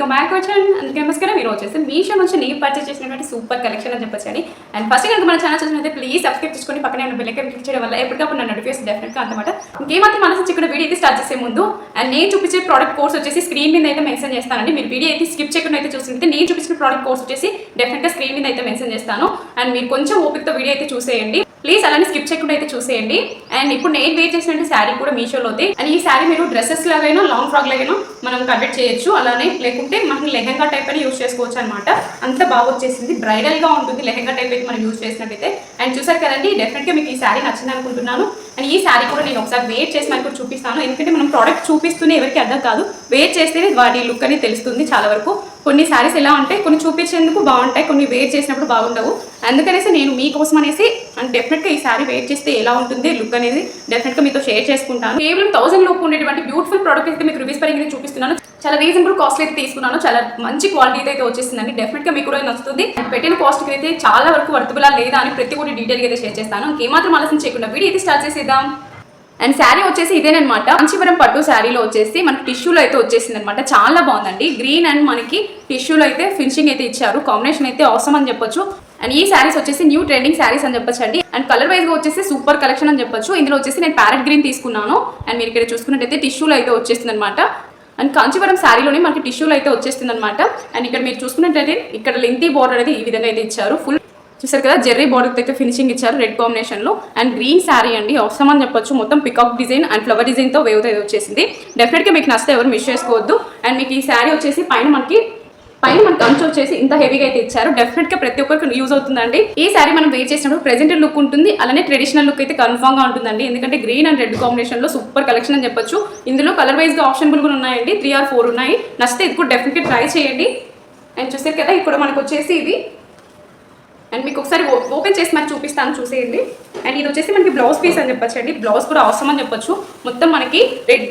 Welcome back వచ్చాను. అందుకే నమస్కారం. మీరు వచ్చేసి మీషో నుంచి నేను పర్చేస్ చేసినటువంటి సూపర్ కలెక్షన్ అని చెప్పొచ్చు. అండ్ ఫస్ట్ కనుక మన ఛానల్ చూసినట్లయితే ప్లీజ్ సబ్స్క్రైబ్ చేసుకొని పక్కనే ఉన్న బెల్ ఐకాన్ క్లిక్ చేయడం వల్ల ఎప్పటికప్పుడు నా నోటిఫికేషన్ డెఫినెట్గా అనమాట. ఇంకేమాత్రం మనసు ఇక్కడ వీడియో అయితే స్టార్ట్ చేసే ముందు అండ్ నేను చూపించే ప్రోడక్ట్ కోర్స్ వచ్చేసి స్క్రీన్ మీద అయితే మెన్షన్ చేస్తానండి. మీరు వీడియో అయితే స్కిప్ చేయకుండా అయితే చూస్తుంటే నేను చూపించిన ప్రోడక్ట్ కోర్స్ వచ్చేసి డెఫినెట్గా స్క్రీన్ మీద అయితే మెన్షన్ చేస్తాను. అండ్ మీరు కొంచెం ఓపికతో వీడియో అయితే చూసేయండి ప్లీజ్. అలానే స్కిప్ చేయకుండా అయితే చూసేయండి. అండ్ ఇప్పుడు నేను వేర్ చేసిన శారీ కూడా మీషోలో ఉంది. అండ్ ఈ శారీ మీరు డ్రెస్సెస్ లాగైనా లాంగ్ ఫ్రాక్ లాగైనా మనం కన్వర్ట్ చేయొచ్చు. అలానే లేకుంటే మనం లెహెంగా టైప్ అని యూజ్ చేసుకోవచ్చు అనమాట. అంత బాగా వచ్చేసింది, బ్రైడల్ గా ఉంటుంది లెహెంగా టైప్ అయితే మనం యూజ్ చేసినట్టయితే. అండ్ చూసారు కదండి, డెఫినెట్ గా మీకు ఈ శారీ నచ్చింది అనుకుంటున్నాను. అండ్ ఈ శారీ కూడా నేను ఒకసారి వేర్ చేసి మనకు చూపిస్తాను. ఎందుకంటే మనం ప్రోడక్ట్ చూపిస్తూనే ఎవరికి అర్థం కాదు, వేర్ చేస్తేనే వాటి లుక్ అనేది తెలుస్తుంది. చాలా వరకు కొన్ని శారీస్ ఎలా ఉంటాయి, కొన్ని చూపించేందుకు బాగుంటాయి, కొన్ని వేర్ చేసినప్పుడు బాగుండవు. అందుకనేసి నేను మీకోసం అనేసి అండ్ డెఫినెట్గా ఈ శారీ వేర్ చేస్తే ఎలా ఉంటుంది లుక్ అనేది డెఫినెట్గా మీతో షేర్ చేసుకుంటాను. కేవలం 1000 లోపు ఉండేటువంటి బ్యూటిఫుల్ ప్రోడక్ట్ అయితే మీకు రివ్యూస్ పరంగా చూపిస్తున్నాను. చాలా రీజనబుల్ కాస్ట్ అయితే తీసుకున్నాను, చాలా మంచి క్వాలిటీ అయితే వచ్చేసిందండి. డెఫినెట్గా మీకు కూడా నచ్చుతుంది. పెట్టిన కాస్ట్ అయితే చాలా వరకు వర్తబులా లేదా అని ప్రతి ఒక్కటి డీటెయిల్గా అయితే షేర్ చేస్తాను. ఇంకేమాత్రం ఆలస్యం చేయకుండా వీడియో అయితే స్టార్ట్ చేసేద్దాం. అండ్ శారీ వచ్చేసి ఇదేనమాట, కాంచీపురం పట్టు శారీలో వచ్చేసి మనకి టిష్యూలో అయితే వచ్చేసింది అనమాట. చాలా బాగుందండి. గ్రీన్ అండ్ మనకి టిష్యూలో అయితే ఫినిషింగ్ అయితే ఇచ్చారు. కాంబినేషన్ అయితే అవసరం అని చెప్పొచ్చు. అండ్ ఈ శారీస్ వచ్చేసి న్యూ ట్రెండింగ్ శారీస్ అని చెప్పొచ్చు అండి. అండ్ కలర్ వైజ్ గా వచ్చేసి సూపర్ కలెక్షన్ అని చెప్పొచ్చు. ఇందులో వచ్చేసి నేను ప్యారెట్ గ్రీన్ తీసుకున్నాను. అండ్ మీరు ఇక్కడ చూసుకున్నట్టయితే టిష్యూలో అయితే వచ్చేస్తుంది అనమాట. అండ్ కాంచీపురం శారీలోనే మనకి టిష్యూలో అయితే వచ్చేస్తుంది అనమాట. అండ్ ఇక్కడ మీరు చూసుకున్నట్టయితే ఇక్కడ లెంతీ బోర్డర్ అనేది ఈ విధంగా అయితే ఇచ్చారు. ఫుల్ చూసారు కదా, జెర్రీ బోర్డర్ అయితే ఫినిషింగ్ ఇచ్చారు రెడ్ కాంబినేషన్ లో. అండ్ గ్రీన్ శారీ అండి, అవసరం అని చెప్పొచ్చు. మొత్తం peacock design and flower design తో వేవ్ అయితే వచ్చేసింది. డెఫినెట్ గా మీకు నచ్చితే ఎవరు మిస్ చేసుకోవద్దు. అండ్ మీకు ఈ శారీ వచ్చేసి పైన మనకి అంచు వచ్చేసి ఇంత హెవీగా అయితే ఇచ్చారు. డెఫినెట్ గా ప్రతి ఒక్కరికి యూజ్ అవుతుందండి. ఈ శారీ మనం వేర్ చేసినప్పుడు ప్రెజెంట్ లుక్ ఉంటుంది, అలానే ట్రెడిషనల్ లుక్ అయితే కన్ఫర్మ్ గా ఉంటుందండి. ఎందుకంటే గ్రీన్ అండ్ రెడ్ కాంబినేషన్ లో సూపర్ కలెక్షన్ అని చెప్పొచ్చు. ఇందులో కలర్ వైజ్ గా ఆప్షనబుల్ కూడా ఉన్నాయండి, 3 or 4 ఉన్నాయి. నచ్చితే ఇది కూడా డెఫినెట్ గా ట్రై చేయండి. అండ్ చూసారు కదా, ఇక్కడ మనకు వచ్చేసి ఇది అండ్ మీకు ఒకసారి ఓపెన్ చేసి మనకి చూపిస్తాను, చూసేయండి. అండ్ ఇది వచ్చేసి మనకి బ్లౌజ్ పీస్ అని చెప్పొచ్చు అండి. బ్లౌజ్ కూడా అవసరం అని చెప్పొచ్చు. మొత్తం మనకి రెడ్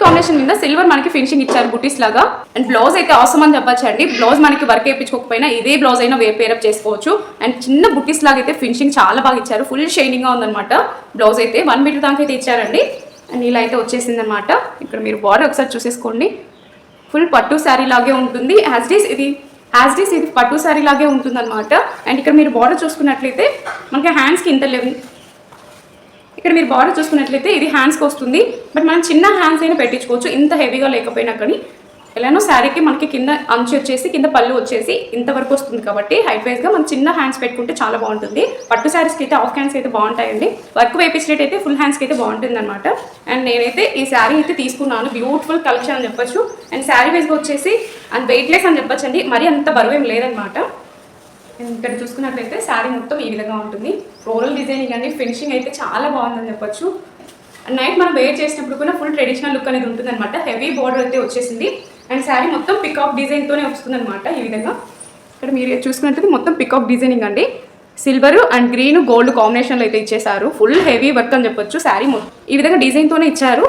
కాంబినేషన్ మీద సిల్వర్ మనకి ఫినిషింగ్ ఇచ్చారు బుటీస్ లాగా. అండ్ బ్లౌజ్ అయితే అవసరం అని చెప్పొచ్చు అండి. బ్లౌజ్ మనకి వర్క్ వేయించుకోకపోయినా ఇదే బ్లౌజ్ అయినా పేరప్ చేసుకోవచ్చు. అండ్ చిన్న బుటీస్ లాగా అయితే ఫినిషింగ్ చాలా బాగా ఇచ్చారు. ఫుల్ షైనింగ్ గా ఉందన్నమాట. బ్లౌజ్ అయితే 1 మీటర్ దాకా అయితే ఇచ్చారండి. అండ్ ఇలా అయితే వచ్చేసింది అనమాట. ఇక్కడ మీరు బార్డర్ ఒకసారి చూసేసుకోండి. ఫుల్ పట్టు శారీ లాగే ఉంటుంది. యాజ్ డీస్ ఇది పట్టు శారీ లాగే ఉంటుంది అనమాట. అండ్ ఇక్కడ మీరు బార్డర్ చూసుకున్నట్లయితే మనకి హ్యాండ్స్కి ఇంత లెవెల్, ఇక్కడ మీరు బార్డర్ చూసుకున్నట్లయితే ఇది హ్యాండ్స్కి వస్తుంది. బట్ మనం చిన్న హ్యాండ్స్ అయినా పెట్టించుకోవచ్చు, ఇంత హెవీగా లేకపోయినా. కానీ ఎలానో శారీకి మనకి కింద అంచు వచ్చేసి కింద పళ్ళు వచ్చేసి ఇంతవరకు వస్తుంది కాబట్టి హైట్ వైజ్గా మనం చిన్న హ్యాండ్స్ పెట్టుకుంటే చాలా బాగుంటుంది. పట్టు శారీస్కి అయితే హాఫ్ హ్యాండ్స్ అయితే బాగుంటాయండి. వర్క్ వేపించినట్టు అయితే ఫుల్ హ్యాండ్స్కి అయితే బాగుంటుంది అనమాట. అండ్ నేనైతే ఈ శారీ అయితే తీసుకున్నాను. బ్యూటిఫుల్ కలెక్షన్ అని చెప్పొచ్చు. అండ్ శారీ వైజ్గా వచ్చేసి అండ్ వెయిట్లెస్ అని చెప్పొచ్చు అండి. మరి అంత బరువు ఏం లేదనమాట. ఇక్కడ చూసుకున్నట్లయితే శారీ మొత్తం ఈ విధంగా ఉంటుంది. ఫ్లోరల్ డిజైనింగ్ అండి, ఫినిషింగ్ అయితే చాలా బాగుందని చెప్పొచ్చు. అండ్ నైట్ మనం వేర్ చేసినప్పుడు కూడా ఫుల్ ట్రెడిషనల్ లుక్ అనేది ఉంటుంది అనమాట. హెవీ బార్డర్ అయితే వచ్చేసింది. అండ్ శారీ మొత్తం పికాక్ డిజైన్తోనే వస్తుంది అనమాట. ఈ విధంగా ఇక్కడ మీరు చూసుకున్నట్లయితే మొత్తం పికాక్ డిజైనింగ్ అండి. సిల్వర్ అండ్ గ్రీన్ గోల్డ్ కాంబినేషన్లో అయితే ఇచ్చేసారు. ఫుల్ హెవీ వర్క్ అని చెప్పొచ్చు. శారీ ఈ విధంగా డిజైన్తోనే ఇచ్చారు.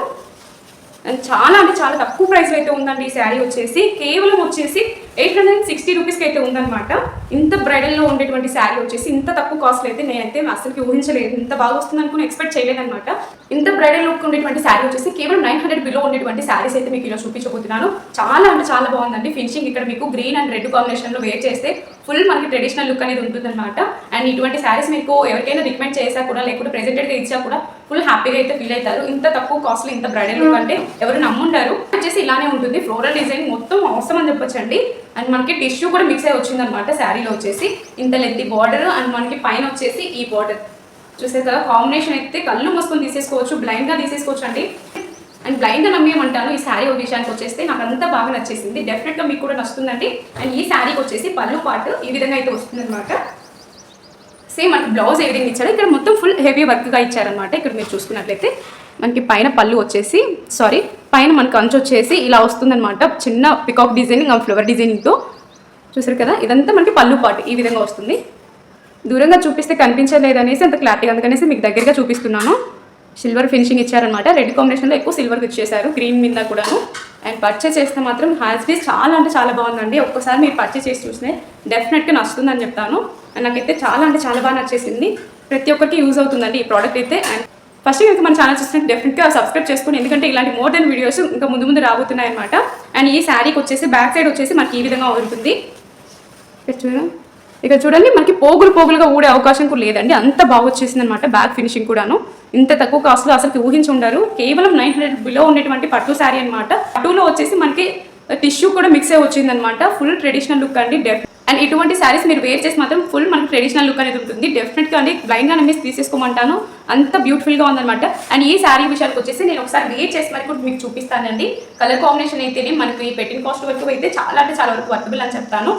అండ్ చాలా అంటే చాలా తక్కువ ప్రైస్లో అయితే ఉందండి. ఈ శారీ వచ్చేసి కేవలం వచ్చేసి 860 రూపీస్కి అయితే ఉందన్నమాట. ఇంత బ్రైడల్లో ఉండేటువంటి శారీ వచ్చేసి ఇంత తక్కువ కాస్ట్లో అయితే నేనైతే అసలుకి ఊహించలేదు. ఇంత బాగా వస్తుంది అనుకుని ఎక్స్పెక్ట్ చేయలేదన్నమాట. ఇంత బ్రైడల్ లుక్ ఉండేటువంటి శారీ వచ్చేసి కేవలం 900 బిలో ఉండేటువంటి శారీస్ అయితే మీకు ఇలా చూపించబోతున్నాను. చాలా అంటే చాలా బాగుందండి ఫినిషింగ్. ఇక్కడ మీకు గ్రీన్ అండ్ రెడ్ కాంబినేషన్లో వేర్ చేస్తే ఫుల్ మనకి ట్రెడిషనల్ లుక్ అనేది ఉంటుందన్నమాట. అండ్ ఇటువంటి శారీస్ మీకు ఎవరికైనా రికమెండ్ చేసా కూడా లేకుంటే ప్రెజెంటెడ్గా ఇచ్చా కూడా ఫుల్ హ్యాపీగా అయితే ఫీల్ అవుతారు. ఇంత తక్కువ కాస్ట్లో ఇంత బ్రైడల్ లుక్ అంటే ఎవరు నమ్ముంటారు. వచ్చేసి ఇలానే ఉంటుంది. ఫ్లోరల్ డిజైన్ మొత్తం అవసరం అని చెప్పొచ్చండి. అండ్ మనకి టిష్యూ కూడా మిక్స్ అయి వచ్చిందనమాట. శారీలో వచ్చేసి ఇంత లెంతీ బార్డర్ అండ్ మనకి పైన వచ్చేసి ఈ బార్డర్ చూసే కదా, కాంబినేషన్ అయితే కళ్ళు మూసుకొని తీసేసుకోవచ్చు, బ్లైండ్గా తీసేసుకోవచ్చు అండి. అండ్ బ్లైండ్గా నమ్మేయమంటాను. ఈ శారీ విషయానికి వచ్చేస్తే నాకు అంతా బాగా నచ్చేసింది. డెఫినెట్గా మీకు కూడా నచ్చుతుందండి. అండ్ ఈ శారీకి వచ్చేసి పళ్ళు పాటు ఈ విధంగా అయితే వస్తుంది అనమాట. సేమ్ మనకి బ్లౌజ్ ఏ విధంగా ఇచ్చారు, ఇక్కడ మొత్తం ఫుల్ హెవీ వర్క్గా ఇచ్చారనమాట. ఇక్కడ మీరు చూసుకున్నట్లయితే మనకి పైన పళ్ళు వచ్చేసి పైన మనకు అంచు వచ్చేసి ఇలా వస్తుందన్నమాట. చిన్న పికాక్ డిజైనింగ్ అండ్ ఫ్లవర్ డిజైనింగ్తో చూసారు కదా, ఇదంతా మనకి పళ్ళు పాటు ఈ విధంగా వస్తుంది. దూరంగా చూపిస్తే కనిపించలేదు అనేసి అంత క్లారిటీగా, అందుకనేసి మీకు దగ్గరగా చూపిస్తున్నాను. సిల్వర్ ఫినిషింగ్ ఇచ్చారనమాట. రెడ్ కాంబినేషన్లో ఎక్కువ సిల్వర్కి ఇచ్చేసారు, గ్రీన్ మీద కూడాను. అండ్ పర్చేస్ చేస్తే మాత్రం హ్యాండ్స్ పీస్ చాలా అంటే చాలా బాగుందండి. ఒక్కసారి మీరు పర్చేస్ చేసి చూస్తే డెఫినెట్గా నచ్చుతుందని చెప్తాను. అండ్ నాకైతే చాలా అంటే చాలా బాగా నచ్చేసింది. ప్రతి ఒక్కరికి యూజ్ అవుతుందండి ఈ ప్రోడక్ట్ అయితే. అండ్ ఫస్ట్ కనుక మన ఛానల్ చూస్తే డెఫినెట్గా సబ్స్క్రైబ్ చేసుకోండి, ఎందుకంటే ఇలాంటి మోర్ దెన్ వీడియోస్ ఇంకా ముందు రాబోతున్నాయి అనమాట. అండ్ ఈ శారీకి వచ్చేసి బ్యాక్ సైడ్ వచ్చేసి మనకి ఈ విధంగా ఉంటుంది. ఇక్కడ చూడండి మనకి పోగులుగా ఊడే అవకాశం కూడా లేదండి, అంత బాగా వచ్చేసింది అనమాట. బ్యాక్ ఫినిషింగ్ కూడాను ఇంత తక్కువ కాస్ట్లో అసలు ఊహించి ఉండరు. కేవలం 900 బిలో ఉన్నటువంటి పట్టు శారీ అనమాట. పట్టులో వచ్చేసి మనకి టిష్యూ కూడా మిక్స్ అయి వచ్చింది అనమాట. ఫుల్ ట్రెడిషనల్ లుక్ అండి. అండ్ ఇటువంటి శారీస్ మీరు వేర్ చేసి మాత్రం ఫుల్ మనకి ట్రెడిషనల్ లుక్ అనేది ఉంటుంది. డెఫినెట్గా అండి బ్లైండ్గా మిస్ తీసేసుకోమంటాను, అంత బ్యూటిఫుల్గా ఉందన్నమాట. అండ్ ఈ శారీ విషయానికి వచ్చేసి నేను ఒకసారి వేర్ చేసి మరి కూడా మీకు చూపిస్తానండి. కలర్ కాంబినేషన్ అయితేనే మనకి ఈ పెట్టిన కాస్ట్ వరకు అయితే చాలా అంటే చాలా వరకు వర్తబుల్ అని చెప్తాను.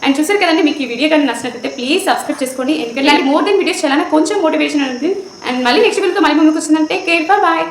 అండ్ చూసారు కదండి, మీకు ఈ వీడియో కానీ నచ్చినట్లయితే ప్లీజ్ సబ్స్క్రైబ్ చేసుకోండి. ఎందుకంటే మోర్ దెన్ వీడియోస్ చేయాలని కొంచెం మోటివేషన్ ఉంటుంది. అండ్ మళ్ళీ నెక్స్ట్ వీడియోతో మళ్ళీ ముందుకు వచ్చిందంటే కేర్ బాయ్.